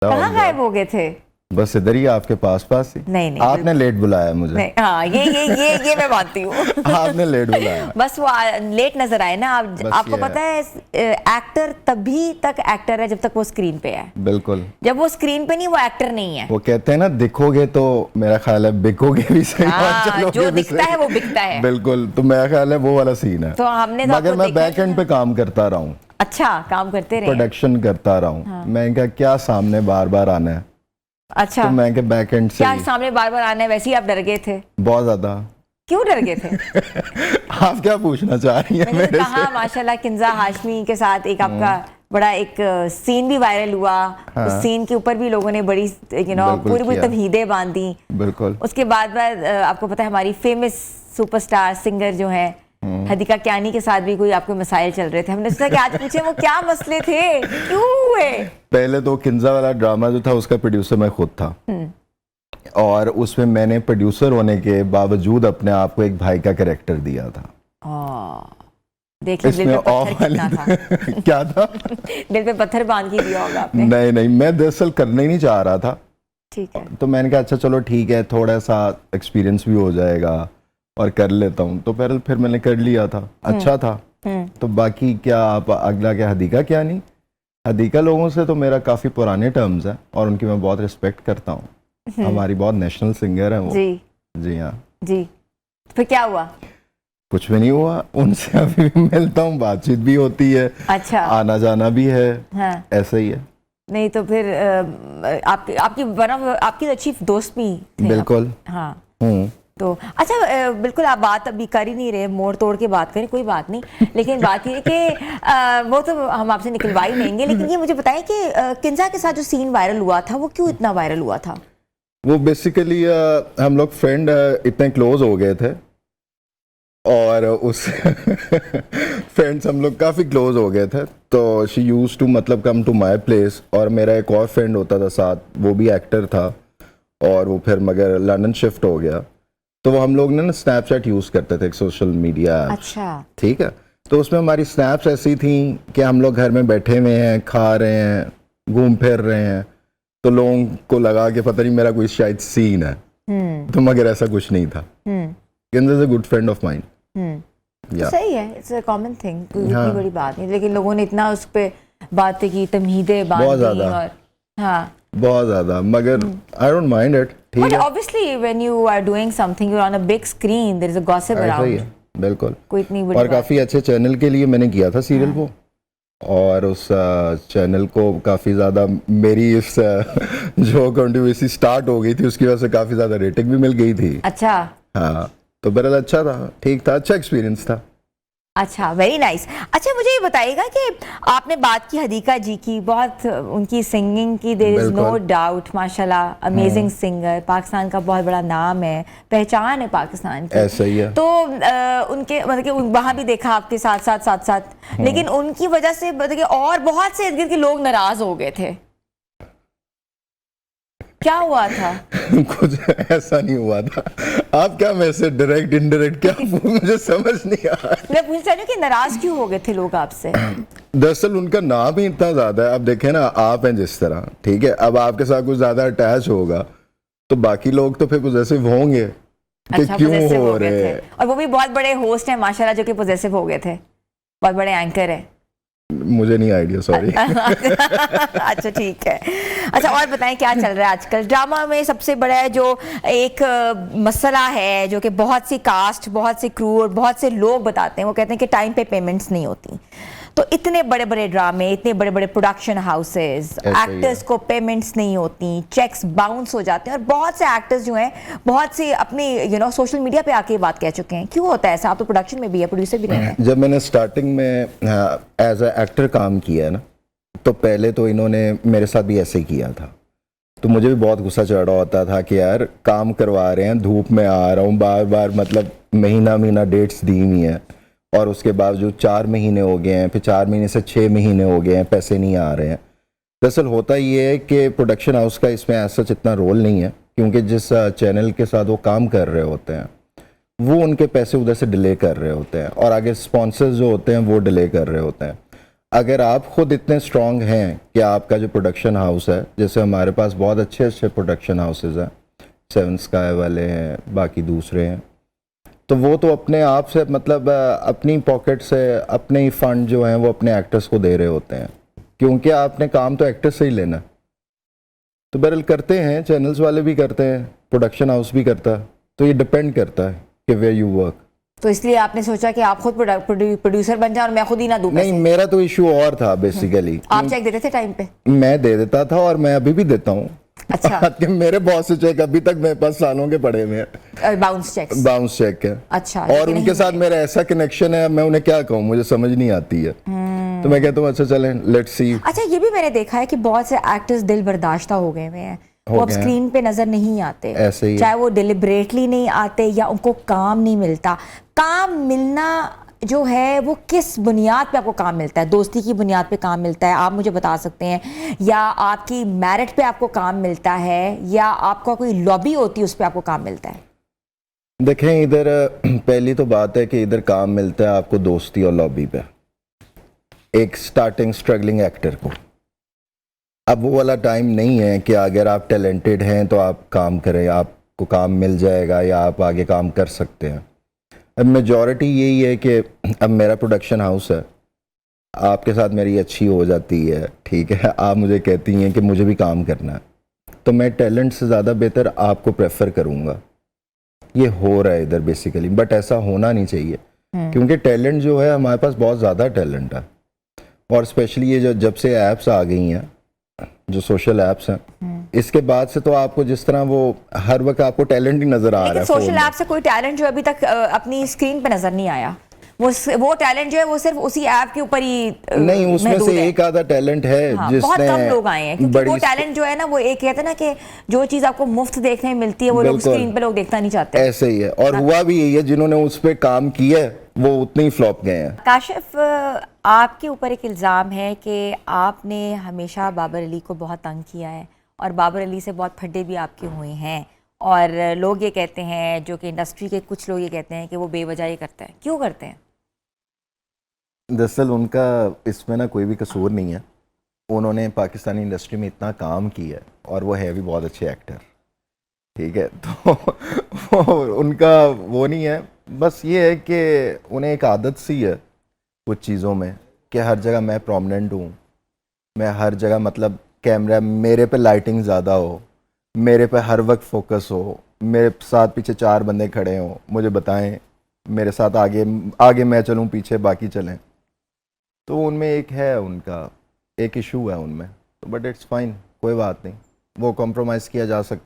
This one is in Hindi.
कहाँ गायब हो गए थे? बस इधर ही आपके पास ही। नहीं आपने लेट बुलाया मुझे। नहीं, हाँ ये मैं मानती हूँ। आपने लेट बुलाया। बस वो लेट नजर आए ना आप। आपको पता है एक्टर तभी तक एक्टर है जब तक वो स्क्रीन पे है। बिल्कुल, जब वो स्क्रीन पे नहीं, वो एक्टर नहीं है। वो कहते हैं ना, दिखोगे तो मेरा ख्याल है बिकोगे भी सही। हाँ, जो दिखता है वो बिकता है। बिल्कुल, तो मेरा ख्याल है वो वाला सीन है। तो हमने तो मगर मैं बैक एंड पे काम करता रहा हूँ। अच्छा, काम करते रहे, प्रोडक्शन करता रहा हूँ। हाँ। मैं क्या सामने बार बार आना है। अच्छा, तो मैं बैक एंड से क्या सामने बार बार आना है? वैसे ही आप डर गए थे? बहुत ज्यादा। क्यों डर गए थे? आप क्या पूछना चाह रही हैं मैंने कहा माशाल्लाह किंजा हाशमी के साथ एक आपका बड़ा एक सीन भी वायरल हुआ। हाँ। उस सीन के ऊपर भी लोगों ने बड़ी पूरी तमहीदें बांधी। बिल्कुल। उसके बाद आपको पता है हमारी फेमस सुपरस्टार सिंगर जो है हदीका कियानी के साथ भी कोई आपके मसाइल चल रहे थे। हमने सोचा कि आज पूछे वो क्या मसले थे, क्यों हुए? पहले तो किंजा वाला ड्रामा जो था उसका प्रोड्यूसर मैं खुद था, और उसमें मैंने प्रोड्यूसर होने के बावजूद अपने आप को एक भाई का कैरेक्टर दिया था। देखिए दिल पे पत्थर कितना था। क्या था? दिल पे पत्थर बांध के दिया होगा आपने। नहीं, मैं दरअसल करना ही नहीं चाह रहा था। ठीक है, तो मैंने कहा अच्छा चलो ठीक है, थोड़ा सा एक्सपीरियंस भी हो जाएगा और कर लेता हूँ। तो फिर मैंने कर लिया था, अच्छा था। तो बाकी क्या आप अगला क्या हदीका क्या नहीं, हदीका लोगों से तो मेरा काफ़ी पुराने टर्म्स है और उनकी मैं बहुत रिस्पेक्ट करता हूँ। हमारी बहुत नेशनल सिंगर है वो। जी हाँ जी। फिर क्या हुआ? कुछ भी नहीं हुआ, उनसे अभी भी मिलता हूँ, बातचीत भी होती है। अच्छा, आना जाना भी है। हाँ। ऐसा ही है। नहीं तो फिर आपकी अच्छी दोस्त भी थे। बिल्कुल, हाँ। तो अच्छा, बिल्कुल आप बात अभी कर ही नहीं रहे, मोड़ तोड़ के बात करें, कोई बात नहीं। लेकिन बात ये कि वो तो हम आपसे निकलवा ही लेंगे, लेकिन ये मुझे बताएं कि किंजा के साथ जो सीन वायरल हुआ था वो क्यों इतना वायरल हुआ था? वो बेसिकली हम लोग फ्रेंड इतने क्लोज हो गए थे और उस फ्रेंड्स हम लोग काफ़ी क्लोज हो गए थे। तो शी यूज टू मतलब कम टू माई प्लेस, और मेरा एक और फ्रेंड होता था साथ, वो भी एक्टर था और वो फिर मगर लंदन शिफ्ट हो गया। तो वो हम लोग ने ना स्नैपचैट यूज़ करते थे, एक सोशल मीडिया। अच्छा, ठीक है। तो उसमें हमारी स्नैप्स ऐसी थी कि हम लोग घर में बैठे हुए हैं, खा रहे हैं, घूम फिर रहे हैं, तो लोगों को लगा कि पता नहीं मेरा कोई शायद सीन है। तो मगर ऐसा कुछ नहीं था। Kinza is a good friend of mine. सही है, इट्स अ कॉमन थिंग, कोई इतनी बड़ी बात नहीं। लेकिन लोगों ने इतना उस पे बातें की, तमहीदें बांधी, बहुत ज्यादा, हाँ बहुत ज्यादा। मगर आई डोंट माइंड इट। ठीक है, obviously when you are doing something you are on a big screen, there is a gossip around. बिल्कुल, कोई इतनी बड़ी और काफी अच्छे चैनल के लिए मैंने किया था सीरियल वो, और उस चैनल को काफ़ी ज़्यादा मेरी इस जो कंट्रोवर्सी स्टार्ट हो गई थी उसकी वजह से काफ़ी ज़्यादा रेटिंग भी मिल गई थी। अच्छा, हाँ, तो बड़ा अच्छा था, ठीक था, अच्छा एक्सपीरियंस था। अच्छा, वेरी नाइस। अच्छा, मुझे ये बताइएगा कि आपने बात की हदीका जी की, बहुत उनकी सिंगिंग की, देयर इज नो डाउट, माशाल्लाह अमेजिंग सिंगर, पाकिस्तान का बहुत बड़ा नाम है, पहचान है पाकिस्तान की। ऐसा ही है। तो उनके मतलब कि वहाँ भी देखा आपके साथ, लेकिन उनकी वजह से मतलब कि और बहुत से इर्द गिर्द के लोग नाराज हो गए थे, क्या हुआ था? कुछ ऐसा नहीं हुआ था। आप क्या मैसेज डायरेक्ट इनडायरेक्ट क्या मुझे समझ नहीं आ रहा। मैं पूछ रही हूँ कि नाराज क्यों हो गए थे लोग आपसे? दरअसल उनका नाम ही इतना ज्यादा है। अब देखें ना, आप हैं जिस तरह, ठीक है, अब आपके साथ कुछ ज्यादा अटैच होगा तो बाकी लोग तो फिर पोजेसिव होंगे कि अच्छा, क्यों हो रहे हैं। और वो भी बहुत बड़े होस्ट हैं माशाल्लाह जो कि पोजेसिव हो गए थे, बहुत बड़े एंकर है। मुझे नहीं आइडिया, सॉरी। अच्छा, ठीक है। अच्छा, और बताएं क्या चल रहा है आजकल ड्रामा में? सबसे बड़ा जो एक मसला है जो कि बहुत सी कास्ट, बहुत सी क्रू और बहुत से लोग बताते हैं, वो कहते हैं कि टाइम पे पेमेंट्स नहीं होती। तो इतने बड़े बड़े ड्रामे, इतने बड़े बड़े प्रोडक्शन हाउसेस, एक्टर्स को पेमेंट्स नहीं होती, चेक्स बाउंस हो जाते हैं, और बहुत से एक्टर्स जो हैं बहुत से अपनी सोशल मीडिया पे आके बात कह चुके हैं। क्यों होता है ऐसा? आप तो प्रोडक्शन में भी है, प्रोड्यूसर भी नहीं है। जब मैंने स्टार्टिंग में एज अ एक्टर काम किया है ना, तो पहले तो इन्होंने मेरे साथ भी ऐसे ही किया था। तो मुझे भी बहुत गुस्सा चढ़ रहा होता था कि यार काम करवा रहे हैं, धूप में आ रहा हूँ बार बार, मतलब महीना डेट्स दी हुई हैं, और उसके बावजूद 4 महीने हो गए हैं, फिर 4 महीने से 6 महीने हो गए हैं, पैसे नहीं आ रहे हैं। दरअसल होता ये है कि प्रोडक्शन हाउस का इसमें ऐसा इतना रोल नहीं है, क्योंकि जिस चैनल के साथ वो काम कर रहे होते हैं वो उनके पैसे उधर से डिले कर रहे होते हैं, और आगे स्पॉन्सर्स जो होते हैं वो डिले कर रहे होते हैं। अगर आप खुद इतने स्ट्रांग हैं कि आपका जो प्रोडक्शन हाउस है, जैसे हमारे पास बहुत अच्छे अच्छे प्रोडक्शन हाउसेज हैं, सेवन स्काई वाले हैं, बाकी दूसरे हैं, तो वो तो अपने आप से मतलब अपनी पॉकेट से अपने ही फंड जो हैं वो अपने एक्टर्स को दे रहे होते हैं, क्योंकि आपने काम तो एक्टर से ही लेना। तो बहरहाल करते हैं, चैनल्स वाले भी करते हैं, प्रोडक्शन हाउस भी करता है, तो ये डिपेंड करता है कि वेयर यू वर्क। तो इसलिए आपने सोचा कि आप खुद प्रोड्यूसर बन जाए और मैं खुद ही ना दूं नहीं, पैसे। मेरा तो इशू और था बेसिकली। आप चेक देते थे टाइम पे? मैं दे देता था और मैं अभी भी देता हूँ। अच्छा। कि मेरे बॉस से चेक अभी तक मेरे पास सालों के पड़े हुए हैं, बाउंस चेक्स। बाउंस चेक है। अच्छा। और लेकिन उनके नहीं साथ मेरा ऐसा कनेक्शन है, मैं उन्हें क्या कहूँ, मुझे समझ नहीं आती है। तो मैं कहता हूँ अच्छा चलें, लेट्स सी। अच्छा, ये भी मैंने देखा है कि बहुत से एक्टर्स दिल बर्दाश्ता हो गए हुए हैं, वो अब गए हैं। स्क्रीन पे नजर नहीं आते, ऐसे ही है। चाहे वो डिलिबरेटली नहीं आते या उनको काम नहीं मिलता। काम मिलना जो है वो किस बुनियाद पे आपको काम मिलता है? दोस्ती की बुनियाद पे काम मिलता है, आप मुझे बता सकते हैं, या आपकी मेरिट पे आपको काम मिलता है, या आपका कोई लॉबी होती है उस पे आपको काम मिलता है? देखें, इधर पहली तो बात है कि इधर काम मिलता है आपको दोस्ती और लॉबी पे, एक स्टार्टिंग स्ट्रगलिंग एक्टर को। अब वो वाला टाइम नहीं है कि अगर आप टैलेंटेड हैं तो आप काम करें, आपको काम मिल जाएगा या आप आगे काम कर सकते हैं। अब मेजॉरिटी यही है कि अब मेरा प्रोडक्शन हाउस है, आपके साथ मेरी अच्छी हो जाती है, ठीक है, आप मुझे कहती हैं कि मुझे भी काम करना है, तो मैं टैलेंट से ज़्यादा बेहतर आपको प्रेफर करूँगा। ये हो रहा है इधर बेसिकली, बट ऐसा होना नहीं चाहिए, क्योंकि टैलेंट जो है हमारे पास बहुत ज़्यादा टैलेंट है। और स्पेशली ये जो जब से ऐप्स आ गई हैं, जो सोशल ऐप्स हैं, इसके बाद से तो आपको जिस तरह वो हर वक्त आपको टैलेंट ही नजर आ रहा लेकिन है। सोशल phone में। ऐप से कोई टैलेंट जो अभी तक अपनी स्क्रीन पे नजर नहीं आया, वो टैलेंट जो है वो सिर्फ उसी ऐप के ऊपर ही नहीं, उसमें महदूद से है। एक आधा टैलेंट है हाँ, जिसने बहुत कम लोग आए हैं, क्योंकि बड़ी वो टैलेंट जो है ना, वो एक कहते हैं ना कि जो चीज आपको मुफ्त देखने में मिलती है वो लोग बिल्कुल। स्क्रीन पे लोग देखना नहीं चाहते। ऐसे ही है, और हुआ भी यही है, जिन्होंने उस पर काम किया है वो उतने ही फ्लॉप गए हैं। काशिफ, आपके ऊपर एक इल्ज़ाम है कि आपने हमेशा बाबर अली को बहुत तंग किया है और बाबर अली से बहुत फड्डे भी आपके हुए हैं, और लोग ये कहते हैं, जो कि इंडस्ट्री के कुछ लोग ये कहते हैं कि वो बेवजह ये करते हैं। क्यों करते हैं? दरअसल उनका इसमें ना कोई भी कसूर नहीं है, उन्होंने पाकिस्तानी इंडस्ट्री में इतना काम किया है और वो है भी बहुत अच्छे एक्टर, ठीक है, तो उनका वो नहीं है। बस ये है कि उन्हें एक आदत सी है कुछ चीज़ों में कि हर जगह मैं प्रोमिनेंट हूँ, मैं हर जगह मतलब कैमरा मेरे पे लाइटिंग ज़्यादा हो, मेरे पे हर वक्त फोकस हो, मेरे साथ पीछे 4 बंदे खड़े हों, मुझे बताएं, मेरे साथ आगे आगे मैं चलूँ, पीछे बाकी चलें। तो उनमें एक है, उनका एक इशू है उनमें, तो बट इट्स फाइन, कोई बात नहीं, वो कॉम्प्रोमाइज़ किया जा सकता है।